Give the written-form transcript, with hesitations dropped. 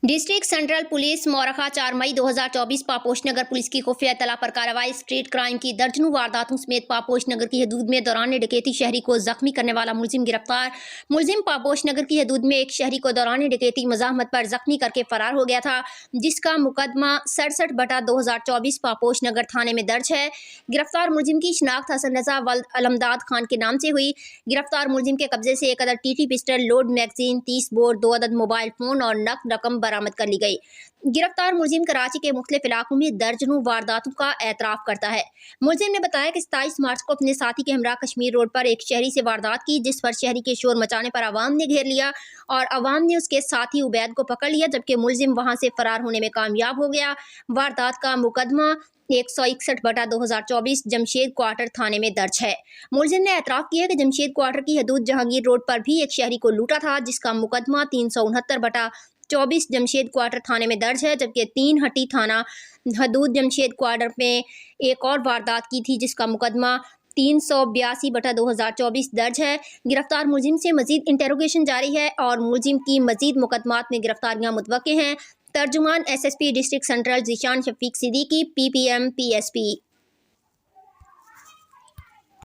District central police मौरखा 4 मई 2024 पापोश नगर police की खुफिया इत्तला पर कार्रवाई। स्ट्रीट क्राइम की दर्जनों वारदातों समेत पापोश नगर की हदूद में दौरान डकैती शहरी को जख्मी करने वाला मुलजिम गिरफ्तार। मुलजिम पापोश नगर की हदूद में एक शहरी को दौरान डकैती मज़ाहमत पर जख्मी करके फरार हो गया था, जिसका मुकदमा 67/2024 पापोश नगर थाने में दर्ज है। गिरफ्तार मुलजिम की शिनाख्त हसन रजा वल्द अलमदाद खान के नाम से हुई। गिरफ्तार मुलजिम के कब्जे से 1 अदद TT pistol, load magazine, 30 bore, 2 अदद मोबाइल फोन और नकद रकम बरामद कर ली गई। गिरफ्तार मुलजिम कराची के मुख्तलिफ इलाकों में दर्जनों वारदातों का एतराफ करता है। मुलजिम ने बताया कि 27 मार्च को अपने साथी के हमरा कश्मीर रोड पर एक शहरी से वारदात की, जिस पर शहरी के शोर मचाने पर अवाम ने घेर लिया और अवाम ने उसके साथी उबैद को पकड़ लिया, जबकि मुलजिम वहां से फरार होने में कामयाब हो गया। वारदात का मुकदमा 161/2024 जमशेद क्वार्टर थाने में दर्ज है। मुलजिम ने एतराफ़ किया कि जमशेद क्वार्टर की हदूद जहांगीर रोड पर भी एक शहरी को लूटा था, जिसका मुकदमा 369/24 जमशेद क्वार्टर थाने में दर्ज है, जबकि 3 हट्टी थाना हदूद जमशेद क्वार्टर में एक और वारदात की थी, जिसका मुकदमा 382/2024 दर्ज है। गिरफ्तार मुलजिम से मजीद इंटेरोगेशन जारी है और मुलजिम की मजीद मुकदमात में गिरफ्तारियां मुतवक्के हैं। तर्जुमान SSP district central Zeeshan Shafiq Siddiqui, PPM PSP।